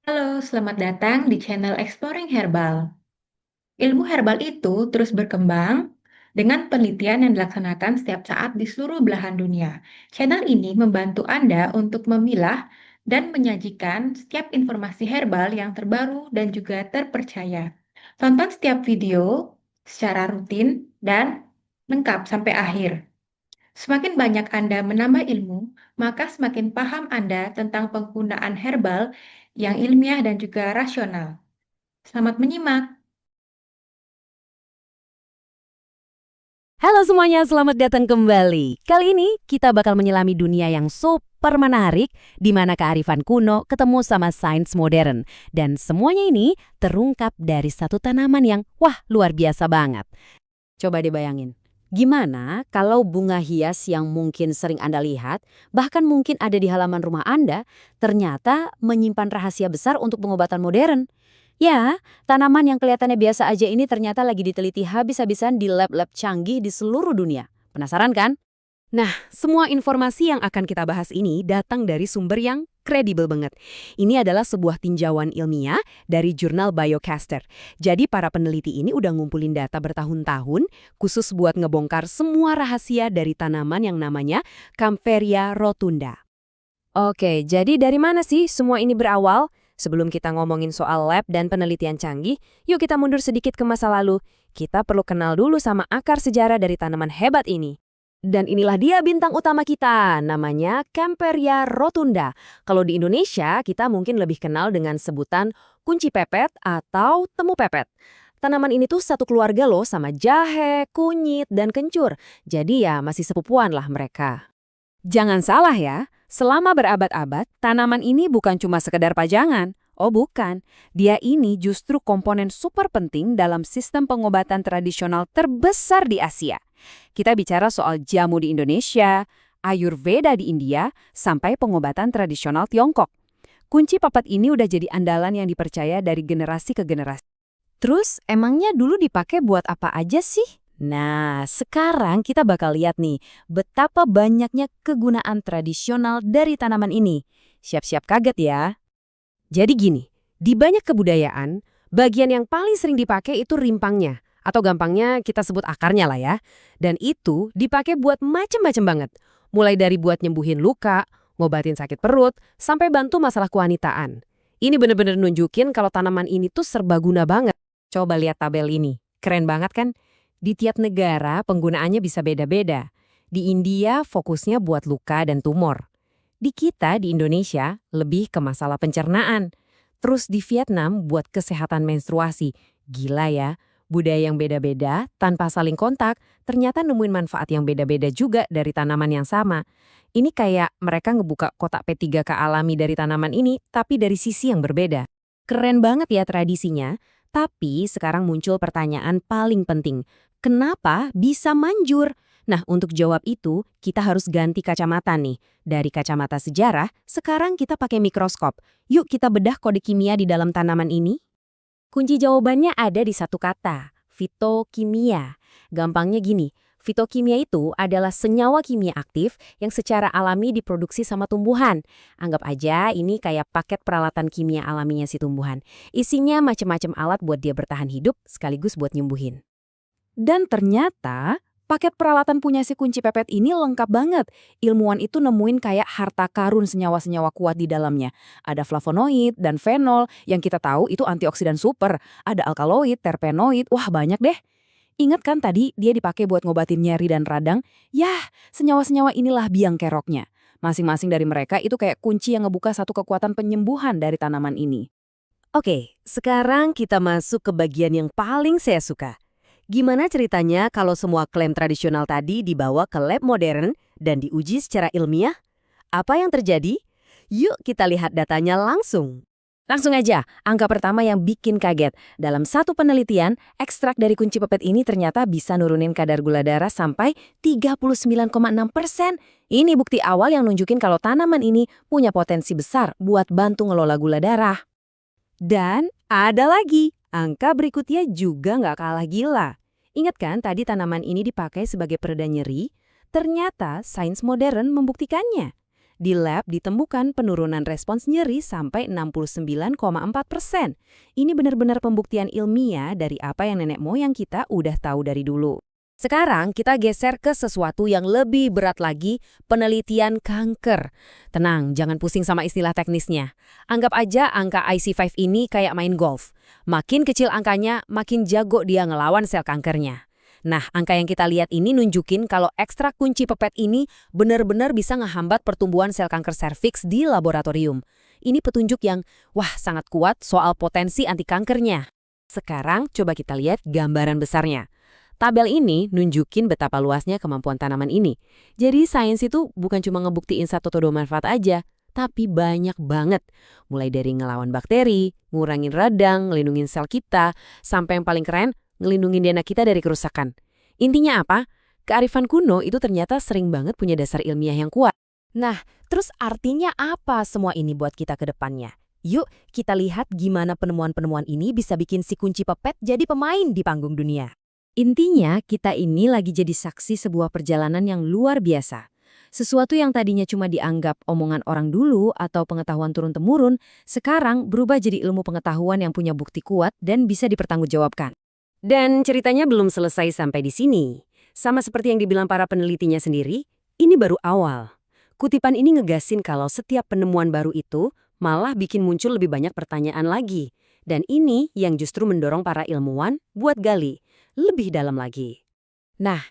Halo, selamat datang di channel Exploring Herbal. Ilmu herbal itu terus berkembang dengan penelitian yang dilaksanakan setiap saat di seluruh belahan dunia. Channel ini membantu Anda untuk memilah dan menyajikan setiap informasi herbal yang terbaru dan juga terpercaya. Tonton setiap video secara rutin dan lengkap sampai akhir. Semakin banyak Anda menambah ilmu, maka semakin paham Anda tentang penggunaan herbal yang ilmiah dan juga rasional. Selamat menyimak. Halo semuanya, selamat datang kembali. Kali ini kita bakal menyelami dunia yang super menarik di mana kearifan kuno ketemu sama sains modern. Dan semuanya ini terungkap dari satu tanaman yang wah luar biasa banget. Coba dibayangin, gimana kalau bunga hias yang mungkin sering Anda lihat, bahkan mungkin ada di halaman rumah Anda, ternyata menyimpan rahasia besar untuk pengobatan modern? Ya, tanaman yang kelihatannya biasa aja ini ternyata lagi diteliti habis-habisan di lab-lab canggih di seluruh dunia. Penasaran kan? Nah, semua informasi yang akan kita bahas ini datang dari sumber yang kredibel banget. Ini adalah sebuah tinjauan ilmiah dari jurnal Biocaster. Jadi para peneliti ini udah ngumpulin data bertahun-tahun khusus buat ngebongkar semua rahasia dari tanaman yang namanya Kampferia rotunda. Oke, jadi dari mana sih semua ini berawal? Sebelum kita ngomongin soal lab dan penelitian canggih, yuk kita mundur sedikit ke masa lalu. Kita perlu kenal dulu sama akar sejarah dari tanaman hebat ini. Dan inilah dia bintang utama kita, namanya Kampferia rotunda. Kalau di Indonesia, kita mungkin lebih kenal dengan sebutan kunci pepet atau temu pepet. Tanaman ini tuh satu keluarga loh sama jahe, kunyit, dan kencur. Jadi ya masih sepupuan lah mereka. Jangan salah ya, selama berabad-abad, tanaman ini bukan cuma sekedar pajangan. Oh bukan, dia ini justru komponen super penting dalam sistem pengobatan tradisional terbesar di Asia. Kita bicara soal jamu di Indonesia, Ayurveda di India, sampai pengobatan tradisional Tiongkok. Kunci papat ini udah jadi andalan yang dipercaya dari generasi ke generasi. Terus, emangnya dulu dipakai buat apa aja sih? Nah, sekarang kita bakal lihat nih, betapa banyaknya kegunaan tradisional dari tanaman ini. Siap-siap kaget ya. Jadi gini, di banyak kebudayaan, bagian yang paling sering dipakai itu rimpangnya, atau gampangnya kita sebut akarnya lah ya. Dan itu dipakai buat macem-macem banget. Mulai dari buat nyembuhin luka, ngobatin sakit perut, sampai bantu masalah kewanitaan. Ini bener-bener nunjukin kalau tanaman ini tuh serbaguna banget. Coba lihat tabel ini. Keren banget kan? Di tiap negara penggunaannya bisa beda-beda. Di India fokusnya buat luka dan tumor. Di kita di Indonesia lebih ke masalah pencernaan. Terus di Vietnam buat kesehatan menstruasi. Gila ya, budaya yang beda-beda tanpa saling kontak ternyata nemuin manfaat yang beda-beda juga dari tanaman yang sama. Ini kayak mereka ngebuka kotak P3K alami dari tanaman ini tapi dari sisi yang berbeda. Keren banget ya tradisinya, tapi sekarang muncul pertanyaan paling penting. Kenapa bisa manjur? Nah, untuk jawab itu, kita harus ganti kacamata nih. Dari kacamata sejarah, sekarang kita pakai mikroskop. Yuk kita bedah kode kimia di dalam tanaman ini. Kunci jawabannya ada di satu kata, fitokimia. Gampangnya gini, fitokimia itu adalah senyawa kimia aktif yang secara alami diproduksi sama tumbuhan. Anggap aja ini kayak paket peralatan kimia alaminya si tumbuhan. Isinya macam-macam alat buat dia bertahan hidup sekaligus buat nyembuhin. Dan ternyata, paket peralatan punya si kunci pepet ini lengkap banget. Ilmuwan itu nemuin kayak harta karun senyawa-senyawa kuat di dalamnya. Ada flavonoid dan fenol yang kita tahu itu antioksidan super. Ada alkaloid, terpenoid, wah banyak deh. Ingat kan tadi dia dipakai buat ngobatin nyeri dan radang? Yah, senyawa-senyawa inilah biang keroknya. Masing-masing dari mereka itu kayak kunci yang ngebuka satu kekuatan penyembuhan dari tanaman ini. Oke, sekarang kita masuk ke bagian yang paling saya suka. Gimana ceritanya kalau semua klaim tradisional tadi dibawa ke lab modern dan diuji secara ilmiah? Apa yang terjadi? Yuk kita lihat datanya langsung. Langsung aja, angka pertama yang bikin kaget. Dalam satu penelitian, ekstrak dari kunci pepet ini ternyata bisa nurunin kadar gula darah sampai 39,6%. Ini bukti awal yang nunjukin kalau tanaman ini punya potensi besar buat bantu ngelola gula darah. Dan ada lagi, angka berikutnya juga nggak kalah gila. Ingat kan tadi tanaman ini dipakai sebagai pereda nyeri? Ternyata sains modern membuktikannya. Di lab ditemukan penurunan respons nyeri sampai 69,4%. Ini benar-benar pembuktian ilmiah dari apa yang nenek moyang kita udah tahu dari dulu. Sekarang kita geser ke sesuatu yang lebih berat lagi, penelitian kanker. Tenang, jangan pusing sama istilah teknisnya. Anggap aja angka IC5 ini kayak main golf. Makin kecil angkanya, makin jago dia ngelawan sel kankernya. Nah, angka yang kita lihat ini nunjukin kalau ekstrak kunci pepet ini benar-benar bisa ngehambat pertumbuhan sel kanker serviks di laboratorium. Ini petunjuk yang, wah, sangat kuat soal potensi anti kankernya. Sekarang coba kita lihat gambaran besarnya. Tabel ini nunjukin betapa luasnya kemampuan tanaman ini. Jadi sains itu bukan cuma ngebuktiin satu atau dua manfaat aja, tapi banyak banget. Mulai dari ngelawan bakteri, ngurangin radang, ngelindungin sel kita, sampai yang paling keren, ngelindungin DNA kita dari kerusakan. Intinya apa? Kearifan kuno itu ternyata sering banget punya dasar ilmiah yang kuat. Nah, terus artinya apa semua ini buat kita ke depannya? Yuk, kita lihat gimana penemuan-penemuan ini bisa bikin si kunci pepet jadi pemain di panggung dunia. Intinya, kita ini lagi jadi saksi sebuah perjalanan yang luar biasa. Sesuatu yang tadinya cuma dianggap omongan orang dulu atau pengetahuan turun-temurun, sekarang berubah jadi ilmu pengetahuan yang punya bukti kuat dan bisa dipertanggungjawabkan. Dan ceritanya belum selesai sampai di sini. Sama seperti yang dibilang para penelitinya sendiri, ini baru awal. Kutipan ini ngegasin kalau setiap penemuan baru itu malah bikin muncul lebih banyak pertanyaan lagi. Dan ini yang justru mendorong para ilmuwan buat gali lebih dalam lagi. Nah,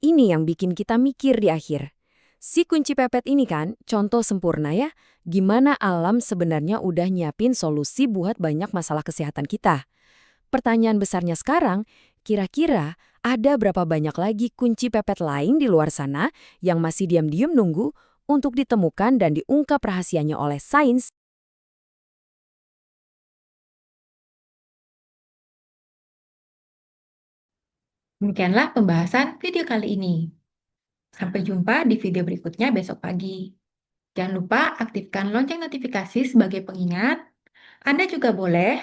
ini yang bikin kita mikir di akhir. Si kunci pepet ini kan contoh sempurna ya, gimana alam sebenarnya udah nyiapin solusi buat banyak masalah kesehatan kita. Pertanyaan besarnya sekarang, kira-kira ada berapa banyak lagi kunci pepet lain di luar sana yang masih diam-diam nunggu untuk ditemukan dan diungkap rahasianya oleh sains? Demikianlah pembahasan video kali ini. Sampai jumpa di video berikutnya besok pagi. Jangan lupa aktifkan lonceng notifikasi sebagai pengingat. Anda juga boleh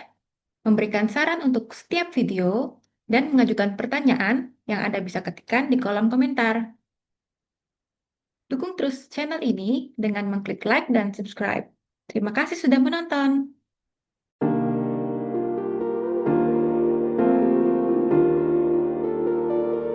memberikan saran untuk setiap video dan mengajukan pertanyaan yang Anda bisa ketikkan di kolom komentar. Dukung terus channel ini dengan mengklik like dan subscribe. Terima kasih sudah menonton.